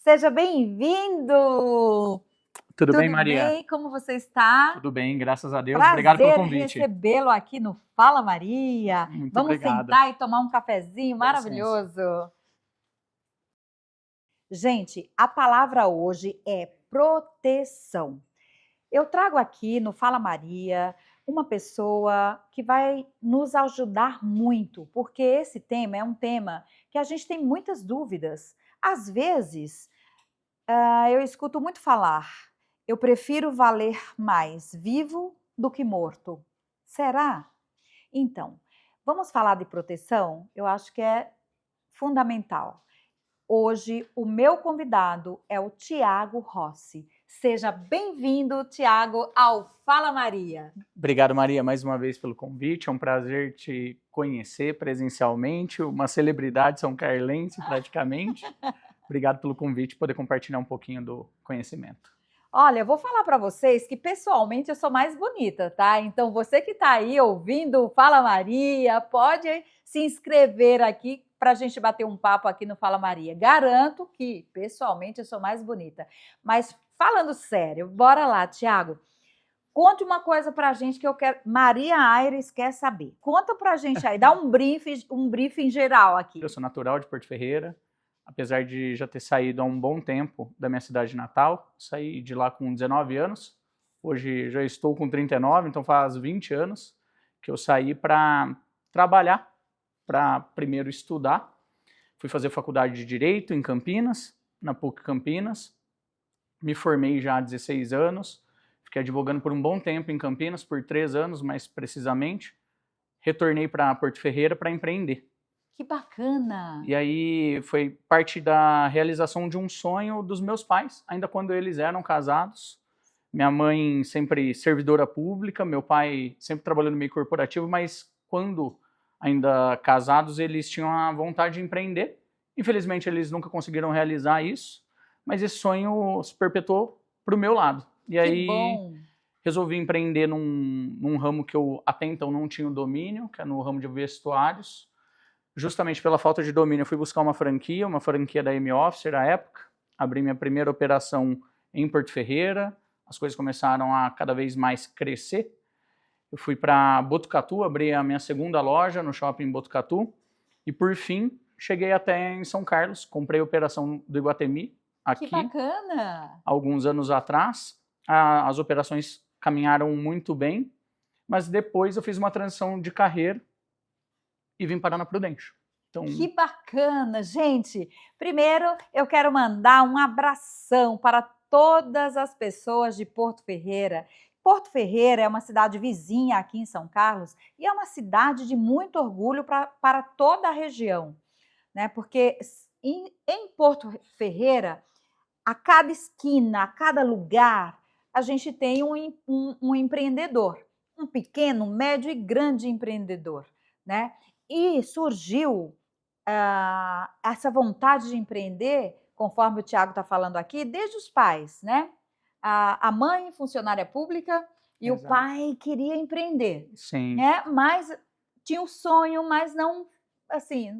Seja bem-vindo! Tudo bem, Tudo Maria? bem? Como você está? Tudo bem, graças a Deus. Obrigado pelo Prazer convite. recebê-lo aqui no Fala Maria. Muito Vamos obrigado. sentar e tomar um cafezinho Dá licença. maravilhoso. Gente, a palavra hoje é proteção. Eu trago aqui no Fala Maria uma pessoa que vai nos ajudar muito, porque esse tema é um tema que a gente tem muitas dúvidas. Às vezes, eu escuto muito falar, eu prefiro valer mais vivo do que morto. Será? Então, vamos falar de proteção? Eu acho que é fundamental. Hoje, o meu convidado é o Tiago Rossi. Seja bem-vindo, Tiago, ao Fala Maria. Obrigado, Maria, mais uma vez pelo convite. É um prazer te conhecer presencialmente, uma celebridade são carlense praticamente. Obrigado pelo convite, poder compartilhar um pouquinho do conhecimento. Olha, eu vou falar para vocês que pessoalmente eu sou mais bonita, tá? Então você que está aí ouvindo o Fala Maria, pode se inscrever aqui para a gente bater um papo aqui no Fala Maria. Garanto que pessoalmente eu sou mais bonita. Mas falando sério, bora lá, Tiago. Conte uma coisa para a gente que eu quero. Maria Aires quer saber. Conta para a gente aí, dá um briefing geral aqui. Eu sou natural de Porto Ferreira. Apesar de já ter saído há um bom tempo da minha cidade natal, saí de lá com 19 anos, hoje já estou com 39, então faz 20 anos que eu saí para trabalhar, para primeiro estudar. Fui fazer faculdade de Direito em Campinas, na PUC Campinas, me formei já há 16 anos, fiquei advogando por um bom tempo em Campinas, por 3 anos mais precisamente, retornei para Porto Ferreira para empreender. Que bacana! E aí foi parte da realização de um sonho dos meus pais, ainda quando eles eram casados. Minha mãe sempre servidora pública, meu pai sempre trabalhando no meio corporativo, mas quando ainda casados eles tinham a vontade de empreender. Infelizmente eles nunca conseguiram realizar isso, mas esse sonho se perpetuou para o meu lado. E aí bom. Resolvi empreender num ramo que eu até então não tinha o domínio, que é no ramo de vestuários. Justamente pela falta de domínio, eu fui buscar uma franquia da M-Officer à época, abri minha primeira operação em Porto Ferreira, as coisas começaram a cada vez mais crescer. Eu fui para Botucatu, abri a minha segunda loja no shopping Botucatu, e por fim, cheguei até em São Carlos, comprei a operação do Iguatemi, aqui, que bacana! Alguns anos atrás. As operações caminharam muito bem, mas depois eu fiz uma transição de carreira, e vim parar na Prudential. Então... Que bacana, gente! Primeiro, eu quero mandar um abração para todas as pessoas de Porto Ferreira. Porto Ferreira é uma cidade vizinha aqui em São Carlos e é uma cidade de muito orgulho para toda a região, né? Porque em Porto Ferreira, a cada esquina, a cada lugar, a gente tem um empreendedor, um pequeno, médio e grande empreendedor, né? E surgiu essa vontade de empreender, conforme o Tiago está falando aqui, desde os pais, né? A mãe, funcionária pública, e Exato. O pai queria empreender. Sim. Né? Mas tinha um sonho, mas não, assim,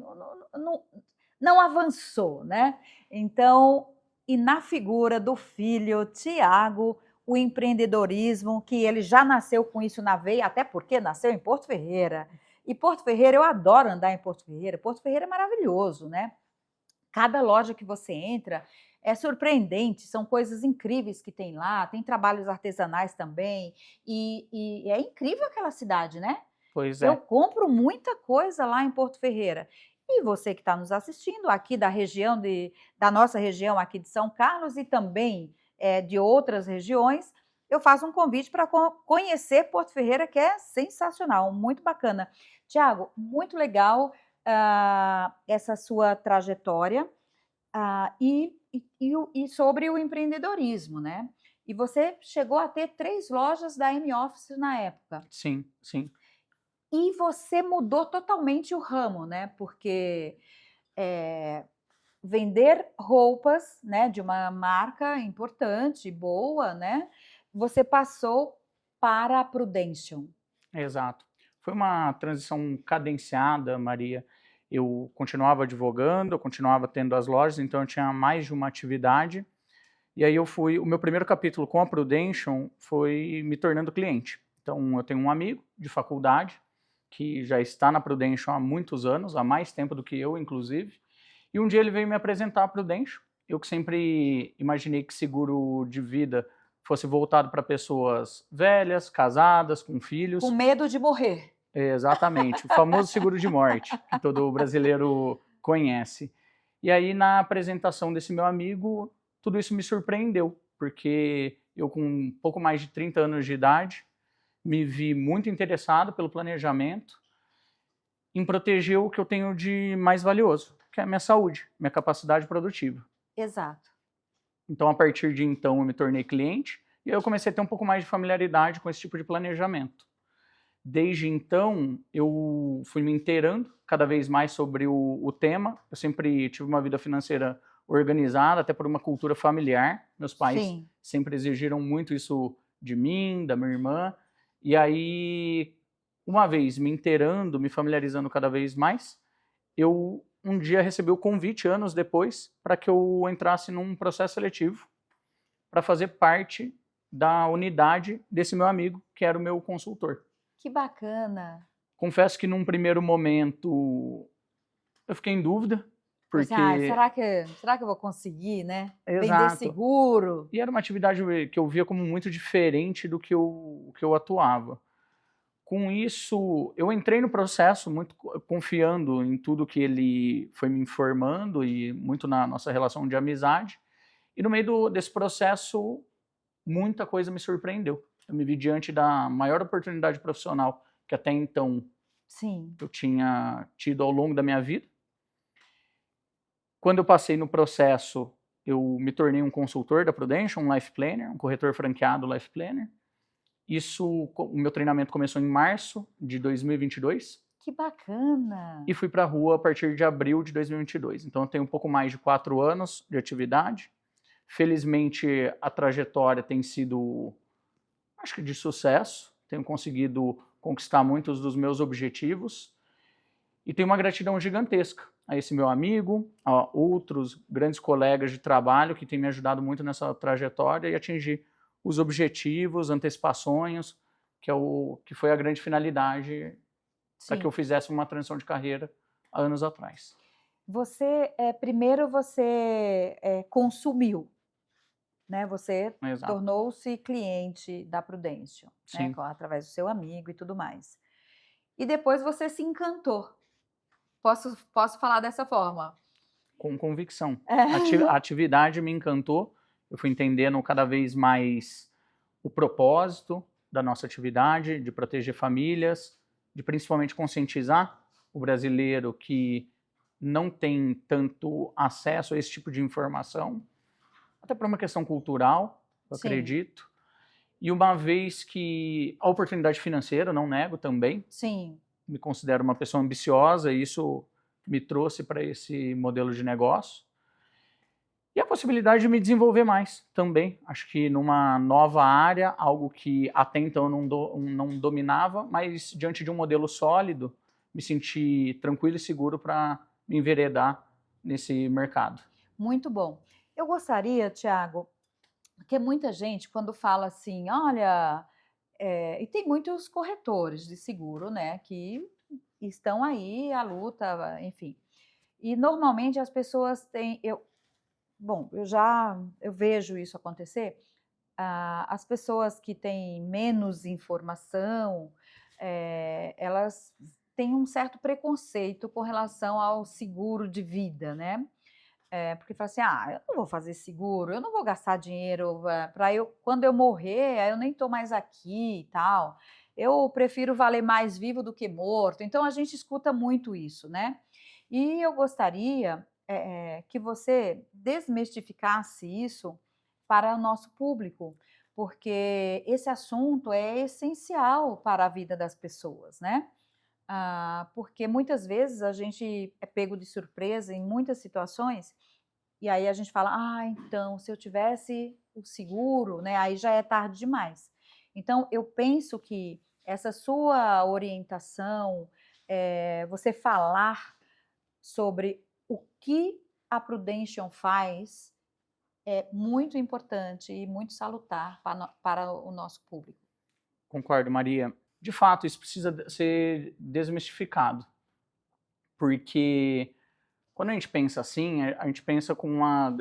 não avançou, né? Então, e na figura do filho, Tiago, o empreendedorismo, que ele já nasceu com isso na veia, até porque nasceu em Porto Ferreira. E Porto Ferreira, eu adoro andar em Porto Ferreira. Porto Ferreira é maravilhoso, né? Cada loja que você entra é surpreendente, são coisas incríveis que tem lá, tem trabalhos artesanais também, e é incrível aquela cidade, né? Pois é. Eu compro muita coisa lá em Porto Ferreira. E você que está nos assistindo aqui da região, da nossa região aqui de São Carlos e também de outras regiões, eu faço um convite para conhecer Porto Ferreira, que é sensacional, muito bacana. Tiago, muito legal essa sua trajetória e sobre o empreendedorismo, né? E você chegou a ter 3 lojas da M-Office na época. Sim, sim. E você mudou totalmente o ramo, né? Porque vender roupas, né, de uma marca importante, boa, né? Você passou para a Prudential. Exato. Foi uma transição cadenciada, Maria. Eu continuava advogando, eu continuava tendo as lojas, então eu tinha mais de uma atividade. E aí o meu primeiro capítulo com a Prudential foi me tornando cliente. Então eu tenho um amigo de faculdade que já está na Prudential há muitos anos, há mais tempo do que eu, inclusive. E um dia ele veio me apresentar a Prudential. Eu que sempre imaginei que seguro de vida fosse voltado para pessoas velhas, casadas, com filhos. Com medo de morrer. Exatamente, o famoso seguro de morte, que todo brasileiro conhece. E aí, na apresentação desse meu amigo, tudo isso me surpreendeu, porque eu, com um pouco mais de 30 anos de idade, me vi muito interessado pelo planejamento em proteger o que eu tenho de mais valioso, que é a minha saúde, minha capacidade produtiva. Exato. Então, a partir de então, eu me tornei cliente e aí eu comecei a ter um pouco mais de familiaridade com esse tipo de planejamento. Desde então, eu fui me inteirando cada vez mais sobre o tema. Eu sempre tive uma vida financeira organizada, até por uma cultura familiar. Meus pais Sim. sempre exigiram muito isso de mim, da minha irmã. E aí, uma vez me inteirando, me familiarizando cada vez mais, eu um dia recebi o convite, anos depois, para que eu entrasse num processo seletivo para fazer parte da unidade desse meu amigo, que era o meu consultor. Que bacana. Confesso que num primeiro momento eu fiquei em dúvida, porque... será que eu vou conseguir, né? Vender Exato. seguro. E era uma atividade que eu via como muito diferente do que eu atuava. Com isso, eu entrei no processo muito confiando em tudo que ele foi me informando e muito na nossa relação de amizade. E no meio desse processo, muita coisa me surpreendeu. Eu me vi diante da maior oportunidade profissional que até então Sim. eu tinha tido ao longo da minha vida. Quando eu passei no processo, eu me tornei um consultor da Prudential, um Life Planner, um corretor franqueado Life Planner. O meu treinamento começou em março de 2022. Que bacana! E fui para a rua a partir de abril de 2022. Então eu tenho um pouco mais de 4 anos de atividade. Felizmente a trajetória tem sido, acho que de sucesso. Tenho conseguido conquistar muitos dos meus objetivos. E tenho uma gratidão gigantesca a esse meu amigo, a outros grandes colegas de trabalho que têm me ajudado muito nessa trajetória e atingir os objetivos, antecipações, que foi a grande finalidade para que eu fizesse uma transição de carreira há anos atrás. Primeiro você consumiu, né? Você tornou-se cliente da Prudential, né? Através do seu amigo e tudo mais. E depois você se encantou. Posso falar dessa forma? Com convicção. A atividade me encantou. Eu fui entendendo cada vez mais o propósito da nossa atividade, de proteger famílias, de principalmente conscientizar o brasileiro que não tem tanto acesso a esse tipo de informação, até por uma questão cultural, eu acredito. E uma vez que a oportunidade financeira, não nego também, me considero uma pessoa ambiciosa e isso me trouxe para esse modelo de negócio. E a possibilidade de me desenvolver mais também. Acho que numa nova área, algo que até então eu não dominava, mas diante de um modelo sólido, me senti tranquilo e seguro para me enveredar nesse mercado. Muito bom. Eu gostaria, Thiago, porque muita gente, quando fala assim, olha... e tem muitos corretores de seguro, né, que estão aí à luta, enfim. E normalmente as pessoas têm... eu vejo isso acontecer. As pessoas que têm menos informação, elas têm um certo preconceito com relação ao seguro de vida, né? Porque fala assim, eu não vou fazer seguro, eu não vou gastar dinheiro para quando eu morrer, eu nem estou mais aqui e tal. Eu prefiro valer mais vivo do que morto. Então a gente escuta muito isso, né? E eu gostaria que você desmistificasse isso para o nosso público, porque esse assunto é essencial para a vida das pessoas, né? Porque muitas vezes a gente é pego de surpresa em muitas situações e aí a gente fala, então, se eu tivesse o seguro, né, aí já é tarde demais. Então, eu penso que essa sua orientação, você falar sobre o que a Prudential faz é muito importante e muito salutar para o nosso público. Concordo, Maria. De fato, isso precisa ser desmistificado, porque quando a gente pensa assim, a gente pensa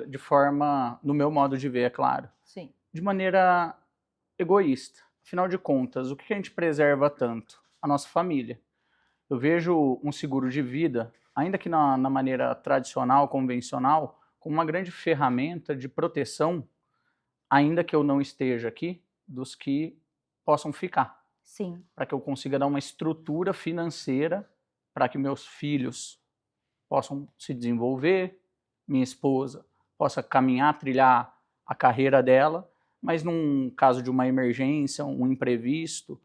de forma, no meu modo de ver, é claro, Sim. de maneira egoísta. Afinal de contas, o que a gente preserva tanto? A nossa família. Eu vejo um seguro de vida, ainda que na maneira tradicional, convencional, como uma grande ferramenta de proteção, ainda que eu não esteja aqui, dos que possam ficar. Sim. Para que eu consiga dar uma estrutura financeira para que meus filhos possam se desenvolver, minha esposa possa caminhar, trilhar a carreira dela, mas num caso de uma emergência, um imprevisto,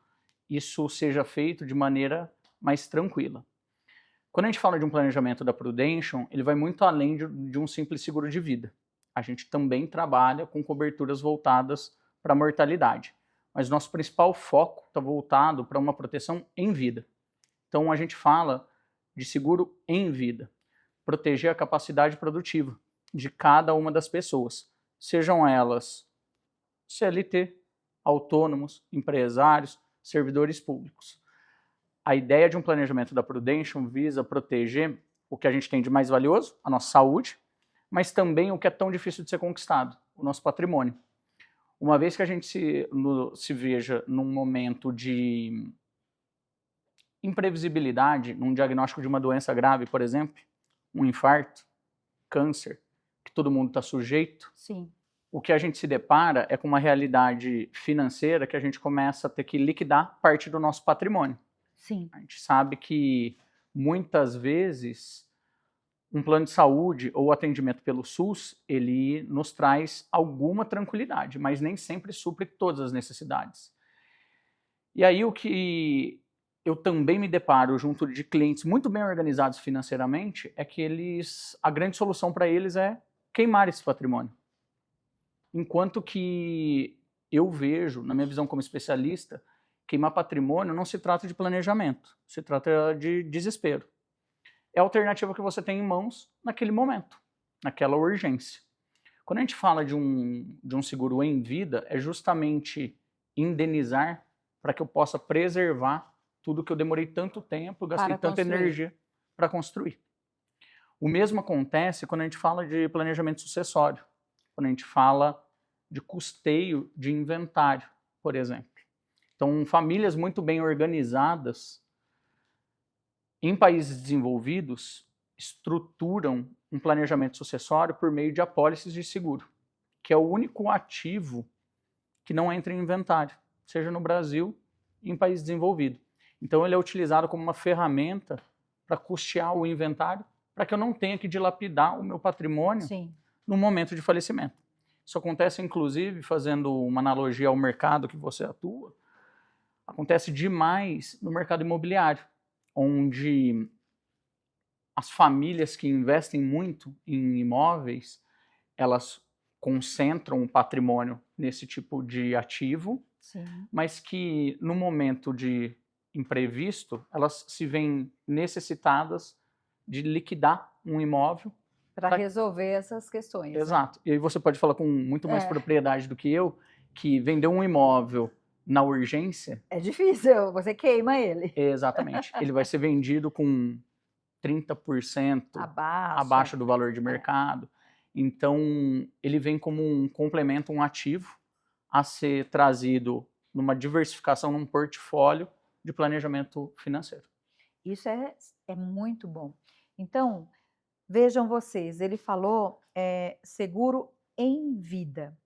isso seja feito de maneira mais tranquila. Quando a gente fala de um planejamento da Prudential, ele vai muito além de um simples seguro de vida. A gente também trabalha com coberturas voltadas para a mortalidade, mas nosso principal foco está voltado para uma proteção em vida. Então a gente fala de seguro em vida, proteger a capacidade produtiva de cada uma das pessoas, sejam elas CLT, autônomos, empresários, servidores públicos. A ideia de um planejamento da Prudential visa proteger o que a gente tem de mais valioso, a nossa saúde, mas também o que é tão difícil de ser conquistado, o nosso patrimônio. Uma vez que a gente se veja num momento de imprevisibilidade, num diagnóstico de uma doença grave, por exemplo, um infarto, câncer, que todo mundo está sujeito, sim, o que a gente se depara é com uma realidade financeira que a gente começa a ter que liquidar parte do nosso patrimônio. sim. A gente sabe que muitas vezes um plano de saúde ou atendimento pelo SUS, ele nos traz alguma tranquilidade, mas nem sempre supre todas as necessidades. E aí o que eu também me deparo junto de clientes muito bem organizados financeiramente é que a grande solução para eles é queimar esse patrimônio. Enquanto que eu vejo, na minha visão como especialista, queimar patrimônio não se trata de planejamento, se trata de desespero. É a alternativa que você tem em mãos naquele momento, naquela urgência. Quando a gente fala de um seguro em vida, é justamente indenizar para que eu possa preservar tudo que eu demorei tanto tempo, gastei tanta energia para construir. O mesmo acontece quando a gente fala de planejamento sucessório, quando a gente fala de custeio de inventário, por exemplo. Então, famílias muito bem organizadas em países desenvolvidos estruturam um planejamento sucessório por meio de apólices de seguro, que é o único ativo que não entra em inventário, seja no Brasil e em país desenvolvido. Então ele é utilizado como uma ferramenta para custear o inventário, para que eu não tenha que dilapidar o meu patrimônio no momento de falecimento. Isso acontece, inclusive, fazendo uma analogia ao mercado que você atua, acontece demais no mercado imobiliário, onde as famílias que investem muito em imóveis, elas concentram o patrimônio nesse tipo de ativo, mas que no momento de imprevisto, elas se veem necessitadas de liquidar um imóvel para resolver essas questões. Exato. Né? E aí você pode falar com muito mais propriedade do que eu, que vender um imóvel na urgência... É difícil, você queima ele. Exatamente. Ele vai ser vendido com 30% abaixo do valor de mercado. Então, ele vem como um complemento, um ativo a ser trazido numa diversificação, num portfólio de planejamento financeiro. Isso é muito bom. Então, vejam vocês, ele falou seguro em vida.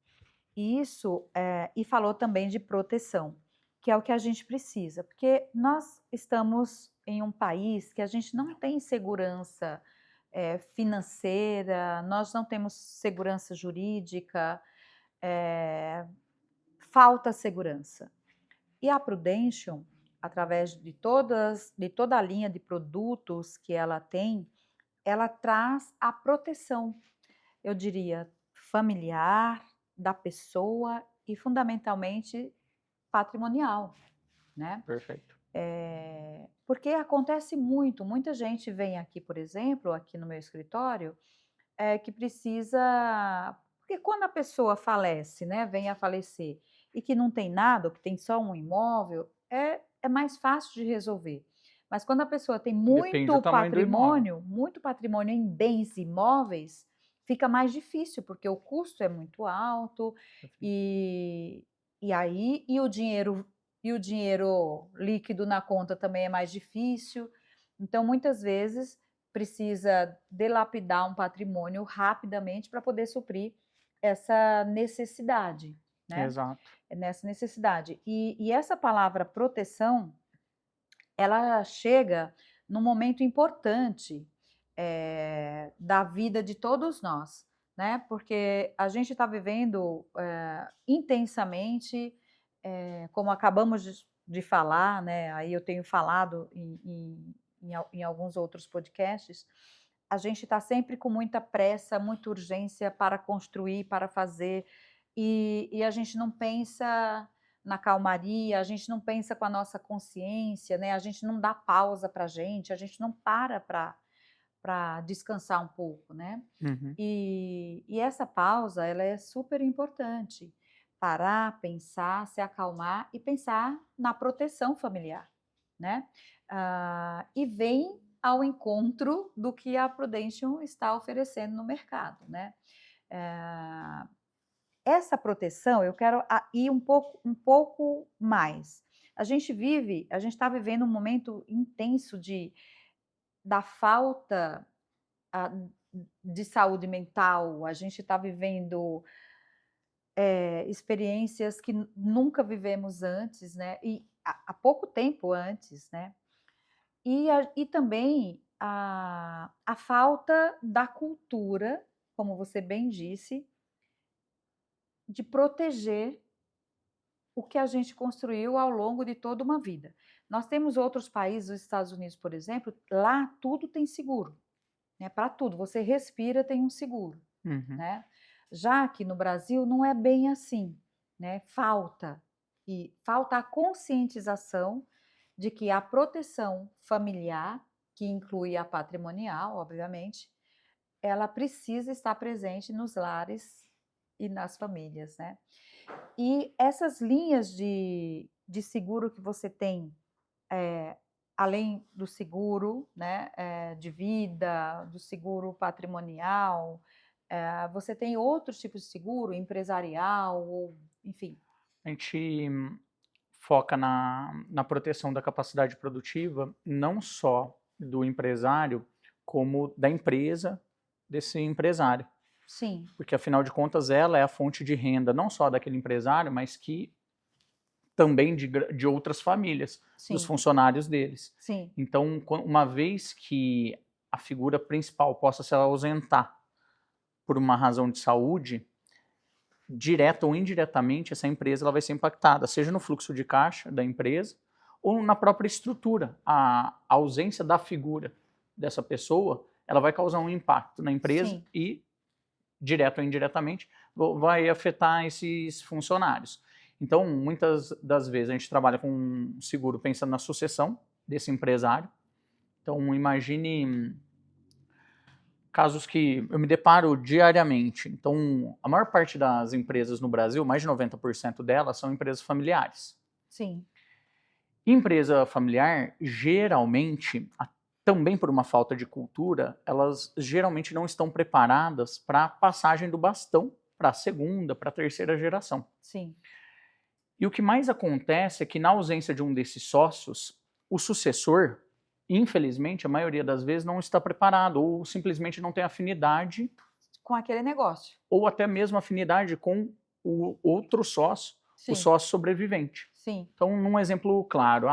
E falou também de proteção, que é o que a gente precisa, porque nós estamos em um país que a gente não tem segurança financeira, nós não temos segurança jurídica, falta segurança. E a Prudential, através de toda a linha de produtos que ela tem, ela traz a proteção, eu diria, familiar, da pessoa e fundamentalmente patrimonial, né? Perfeito. Porque acontece muito, muita gente vem aqui, por exemplo, aqui no meu escritório, que precisa. Porque quando a pessoa falece, né, vem a falecer, e que não tem nada, ou que tem só um imóvel, é mais fácil de resolver. Mas quando a pessoa tem Depende do tamanho do imóvel. muito patrimônio em bens imóveis, fica mais difícil, porque o custo é muito alto, e, e o dinheiro líquido na conta também é mais difícil. Então, muitas vezes, precisa dilapidar um patrimônio rapidamente para poder suprir essa necessidade, né? Exato. Nessa necessidade. E essa palavra proteção, ela chega num momento importante da vida de todos nós, né? Porque a gente está vivendo intensamente, como acabamos de falar, né? Aí eu tenho falado em alguns outros podcasts, a gente está sempre com muita pressa, muita urgência para construir, para fazer, e a gente não pensa na calmaria, a gente não pensa com a nossa consciência, né? A gente não dá pausa para a gente não para descansar um pouco, né? Uhum. E essa pausa, ela é super importante. Parar, pensar, se acalmar e pensar na proteção familiar, né? E vem ao encontro do que a Prudential está oferecendo no mercado, né? Essa proteção, eu quero ir um pouco mais. A gente está vivendo um momento intenso da falta de saúde mental, a gente está vivendo experiências que nunca vivemos antes, né? E há pouco tempo antes, né? E também a falta da cultura, como você bem disse, de proteger o que a gente construiu ao longo de toda uma vida. Nós temos outros países, os Estados Unidos, por exemplo, lá tudo tem seguro, né? Para tudo, você respira, tem um seguro, Uhum. né? Já que no Brasil não é bem assim, né? Falta a conscientização de que a proteção familiar, que inclui a patrimonial, obviamente, ela precisa estar presente nos lares e nas famílias, né? E essas linhas de seguro que você tem, além do seguro, né, de vida, do seguro patrimonial, você tem outros tipos de seguro, empresarial, ou, enfim. A gente foca na proteção da capacidade produtiva, não só do empresário, como da empresa desse empresário. Sim. Porque, afinal de contas, ela é a fonte de renda não só daquele empresário, mas que também de outras famílias, Sim. dos funcionários deles. Sim. Então, uma vez que a figura principal possa se ausentar por uma razão de saúde, direta ou indiretamente, essa empresa ela vai ser impactada, seja no fluxo de caixa da empresa ou na própria estrutura. A ausência da figura dessa pessoa, ela vai causar um impacto na empresa. Sim. E, direto ou indiretamente, vai afetar esses funcionários. Então, muitas das vezes a gente trabalha com um seguro pensando na sucessão desse empresário. Então, imagine casos que eu me deparo diariamente. Então, a maior parte das empresas no Brasil, mais de 90% delas, são empresas familiares. Sim. Empresa familiar, geralmente, também por uma falta de cultura, elas geralmente não estão preparadas para a passagem do bastão para a segunda, para a terceira geração. Sim. E o que mais acontece é que, na ausência de um desses sócios, o sucessor, infelizmente, a maioria das vezes não está preparado ou simplesmente não tem afinidade com aquele negócio. Ou até mesmo afinidade com o outro sócio, Sim. o sócio sobrevivente. Sim. Então, num exemplo claro,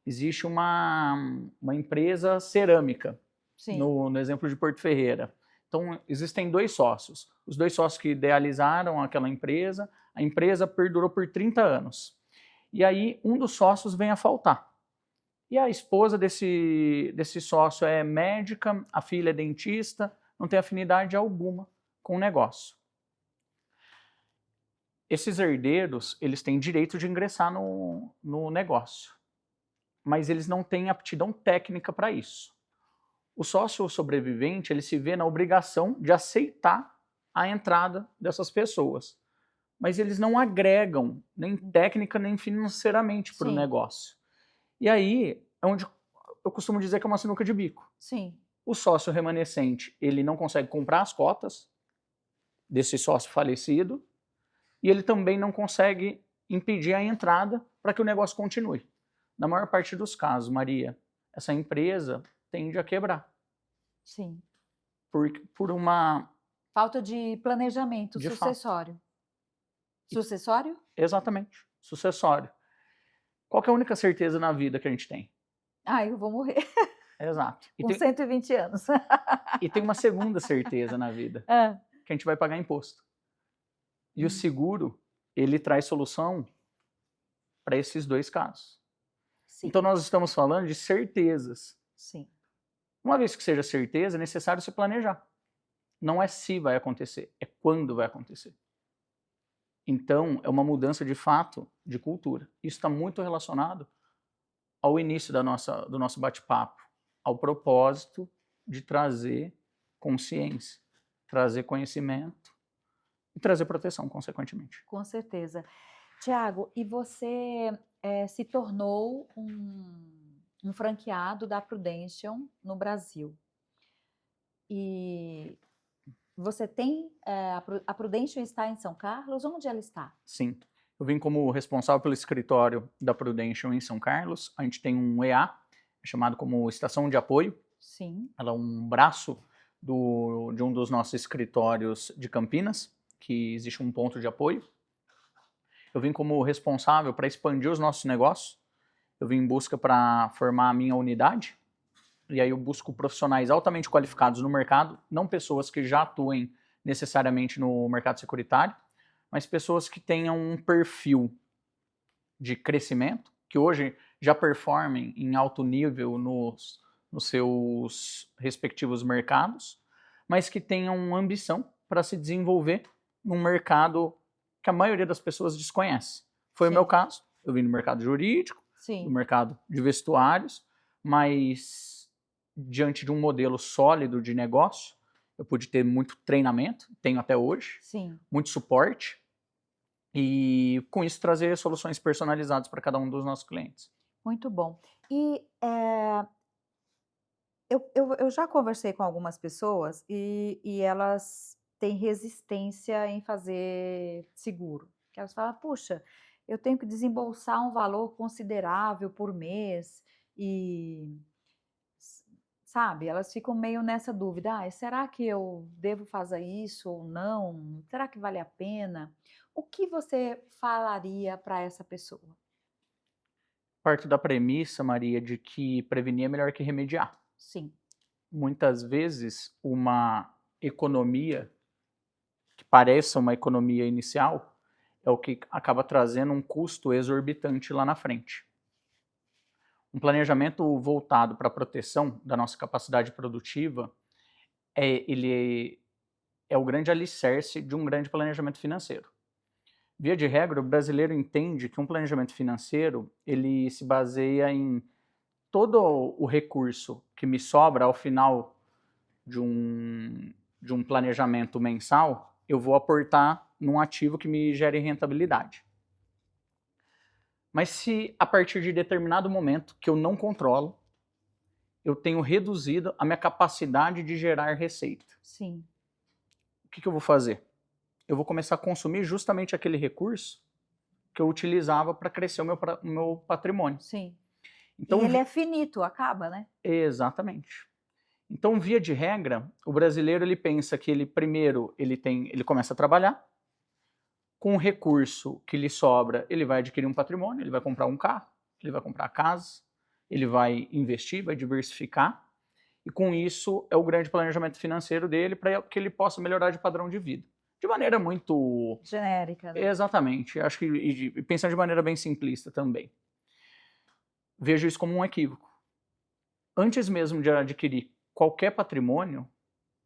existe uma empresa cerâmica, no exemplo de Porto Ferreira. Então, existem dois sócios. Os dois sócios que idealizaram aquela empresa, a empresa perdurou por 30 anos. E aí, um dos sócios vem a faltar. E a esposa desse sócio é médica, a filha é dentista, não tem afinidade alguma com o negócio. Esses herdeiros, eles têm direito de ingressar no negócio. mas eles não têm aptidão técnica para isso. O sócio sobrevivente, ele se vê na obrigação de aceitar a entrada dessas pessoas, mas eles não agregam nem técnica nem financeiramente para o Sim. negócio. E aí é onde eu costumo dizer que é uma sinuca de bico. Sim. O sócio remanescente, ele não consegue comprar as cotas desse sócio falecido e ele também não consegue impedir a entrada para que o negócio continue. Na maior parte dos casos, Maria, essa empresa tende a quebrar. Sim. Por uma... Falta de planejamento De sucessório. Sucessório? Exatamente, sucessório. Qual que é a única certeza na vida que a gente tem? Ah, eu vou morrer Exato. com 120 anos. E tem uma segunda certeza na vida, Ah, que a gente vai pagar imposto. E o seguro, ele traz solução para esses dois casos. sim. Então nós estamos falando de certezas. Sim. Uma vez que seja certeza, é necessário se planejar. Não é se vai acontecer, é quando vai acontecer. Então, é uma mudança de fato de cultura. Isso está muito relacionado ao início do nosso bate-papo, ao propósito de trazer consciência, trazer conhecimento e trazer proteção, consequentemente. Com certeza. Tiago, e você se tornou um franqueado da Prudential no Brasil. E você tem... a Prudential está em São Carlos? Onde ela está? Sim. Eu vim como responsável pelo escritório da Prudential em São Carlos. A gente tem um EA, chamado como Estação de Apoio. Sim. Ela é um braço de um dos nossos escritórios de Campinas, que existe um ponto de apoio. Eu vim como responsável para expandir os nossos negócios. Eu vim em busca para formar a minha unidade. E aí eu busco profissionais altamente qualificados no mercado, não pessoas que já atuem necessariamente no mercado securitário, mas pessoas que tenham um perfil de crescimento, que hoje já performem em alto nível nos seus respectivos mercados, mas que tenham ambição para se desenvolver num mercado que a maioria das pessoas desconhece. Foi o meu caso, eu vim no mercado jurídico, Sim. no mercado de vestuários, mas diante de um modelo sólido de negócio, eu pude ter muito treinamento, tenho até hoje, Sim. muito suporte, e com isso trazer soluções personalizadas para cada um dos nossos clientes. Muito bom. E eu já conversei com algumas pessoas e elas têm resistência em fazer seguro. Que elas falam, puxa, eu tenho que desembolsar um valor considerável por mês e, sabe, elas ficam meio nessa dúvida, será que eu devo fazer isso ou não? Será que vale a pena? O que você falaria para essa pessoa? Parto da premissa, Maria, de que prevenir é melhor que remediar. Sim. Muitas vezes, uma economia que pareça uma economia inicial é o que acaba trazendo um custo exorbitante lá na frente. Um planejamento voltado para a proteção da nossa capacidade produtiva ele é o grande alicerce de um grande planejamento financeiro. Via de regra, o brasileiro entende que um planejamento financeiro ele se baseia em todo o recurso que me sobra ao final de um planejamento mensal, eu vou aportar num ativo que me gere rentabilidade. Mas se a partir de determinado momento que eu não controlo, eu tenho reduzido a minha capacidade de gerar receita. Sim. O que eu vou fazer? Eu vou começar a consumir justamente aquele recurso que eu utilizava para crescer o meu patrimônio. Sim. Então, e ele é finito, acaba, né? Exatamente. Então, via de regra, o brasileiro ele pensa que ele primeiro ele começa a trabalhar, com o recurso que lhe sobra, ele vai adquirir um patrimônio, ele vai comprar um carro, ele vai comprar casa, ele vai investir, vai diversificar, e com isso é o grande planejamento financeiro dele para que ele possa melhorar de padrão de vida. De maneira muito... genérica, né? Exatamente. Acho que e pensando de maneira bem simplista também. Vejo isso como um equívoco. Antes mesmo de adquirir qualquer patrimônio,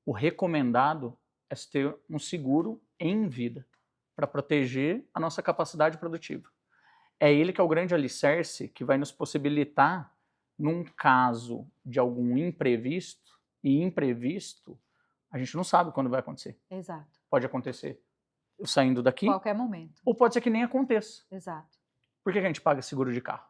o recomendado é ter um seguro em vida para proteger a nossa capacidade produtiva. É ele que é o grande alicerce que vai nos possibilitar, num caso de algum imprevisto, e imprevisto, a gente não sabe quando vai acontecer. Exato. Pode acontecer eu saindo daqui, Qualquer momento. ou pode ser que nem aconteça. Exato. Por que a gente paga seguro de carro?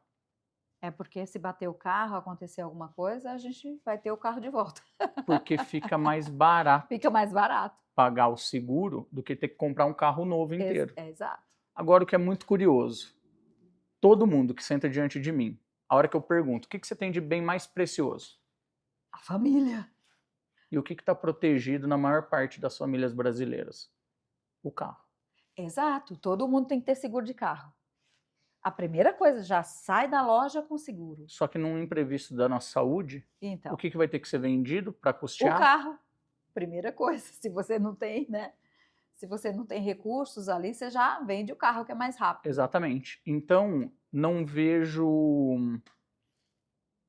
É porque se bater o carro, acontecer alguma coisa, a gente vai ter o carro de volta. Porque fica mais barato Fica mais barato. pagar o seguro do que ter que comprar um carro novo inteiro. Exato. Agora, o que é muito curioso, todo mundo que senta diante de mim, a hora que eu pergunto, o que você tem de bem mais precioso? A família. E o que está protegido na maior parte das famílias brasileiras? O carro. Exato. Todo mundo tem que ter seguro de carro. A primeira coisa, já sai da loja com seguro. Só que num imprevisto da nossa saúde, Então, o que vai ter que ser vendido para o custear? carro, primeira coisa. Se você não tem, né? Se você não tem recursos ali, você já vende o carro, que é mais rápido. Exatamente. Então, não vejo...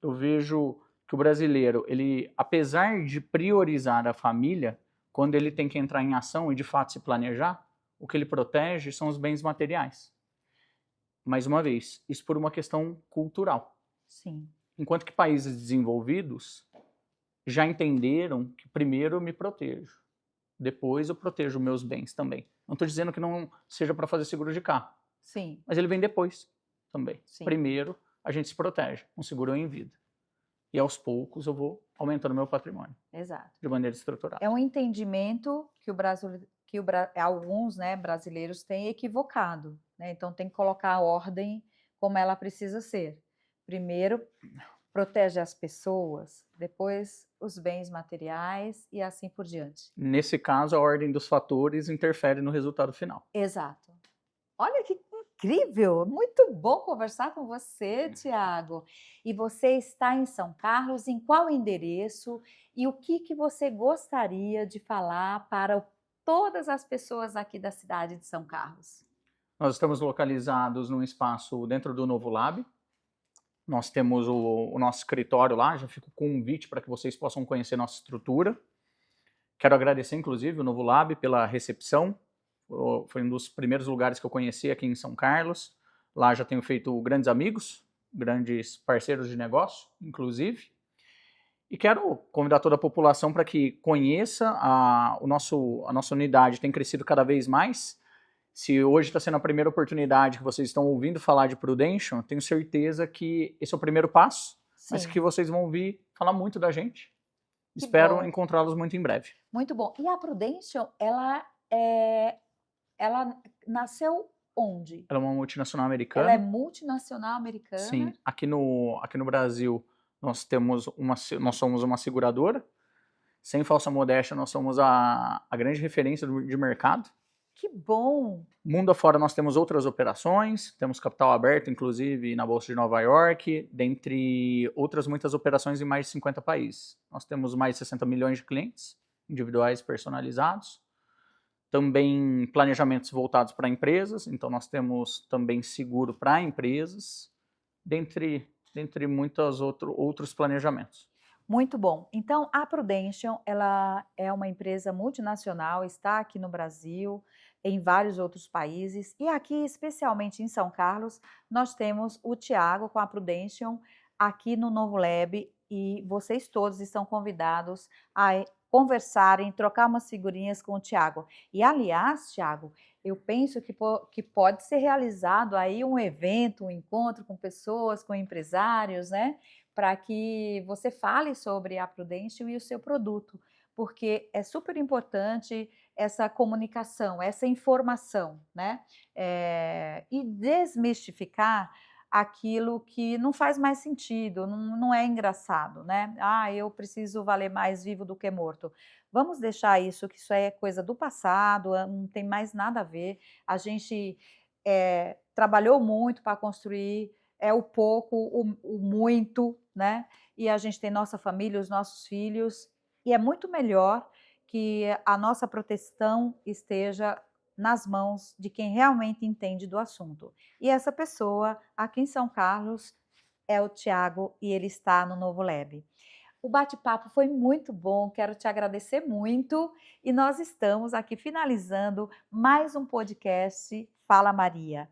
Eu vejo que o brasileiro, ele, apesar de priorizar a família, quando ele tem que entrar em ação e de fato se planejar, o que ele protege são os bens materiais. Mais uma vez, isso por uma questão cultural. Sim. Enquanto que países desenvolvidos já entenderam que primeiro eu me protejo, depois eu protejo meus bens também. Não estou dizendo que não seja para fazer seguro de carro, Sim. mas ele vem depois também. Sim. Primeiro a gente se protege, um seguro em vida. E aos poucos eu vou aumentando meu patrimônio. Exato. De maneira estruturada. É um entendimento que alguns, né, brasileiros têm equivocado, né? Então tem que colocar a ordem como ela precisa ser. Primeiro, protege as pessoas, depois os bens materiais e assim por diante. Nesse caso, a ordem dos fatores interfere no resultado final. Exato. Olha que incrível! Muito bom conversar com você, Tiago. E você está em São Carlos, em qual endereço? E o que você gostaria de falar para todas as pessoas aqui da cidade de São Carlos? Nós estamos localizados num espaço dentro do Novo Lab. Nós temos o nosso escritório lá, já fica o convite para que vocês possam conhecer nossa estrutura. Quero agradecer, inclusive, o Novo Lab pela recepção. Foi um dos primeiros lugares que eu conheci aqui em São Carlos. Lá já tenho feito grandes amigos, grandes parceiros de negócio, inclusive. E quero convidar toda a população para que conheça a nossa unidade, tem crescido cada vez mais. Se hoje está sendo a primeira oportunidade que vocês estão ouvindo falar de Prudential, tenho certeza que esse é o primeiro passo, Sim. mas que vocês vão ouvir falar muito da gente. Que Espero bom. encontrá-los muito em breve. Muito bom. E a Prudential, ela nasceu onde? Ela é uma multinacional americana. Ela é multinacional americana? Sim. Aqui no Brasil, nós somos uma seguradora. Sem falsa modéstia, nós somos a grande referência de mercado. Que bom! Mundo afora nós temos outras operações, temos capital aberto, inclusive, na Bolsa de Nova York, dentre outras muitas operações em mais de 50 países. Nós temos mais de 60 milhões de clientes, individuais personalizados. Também planejamentos voltados para empresas, então nós temos também seguro para empresas, dentre muitos outros planejamentos. Muito bom. Então, a Prudential, ela é uma empresa multinacional, está aqui no Brasil, em vários outros países, e aqui, especialmente em São Carlos, nós temos o Tiago com a Prudential aqui no Novo Lab, e vocês todos estão convidados a conversarem, trocar umas figurinhas com o Tiago. E, aliás, Tiago, eu penso que pode ser realizado aí um evento, um encontro com pessoas, com empresários, né? Para que você fale sobre a Prudential e o seu produto, porque é super importante essa comunicação, essa informação, né? E desmistificar aquilo que não faz mais sentido, não é engraçado, né? Ah, eu preciso valer mais vivo do que morto. Vamos deixar isso, que isso é coisa do passado, não tem mais nada a ver. A gente trabalhou muito para construir o pouco, o muito, né? E a gente tem nossa família, os nossos filhos, e é muito melhor que a nossa proteção esteja nas mãos de quem realmente entende do assunto. E essa pessoa, aqui em São Carlos, é o Tiago, e ele está no Novo Lab. O bate-papo foi muito bom, quero te agradecer muito, e nós estamos aqui finalizando mais um podcast Fala Maria.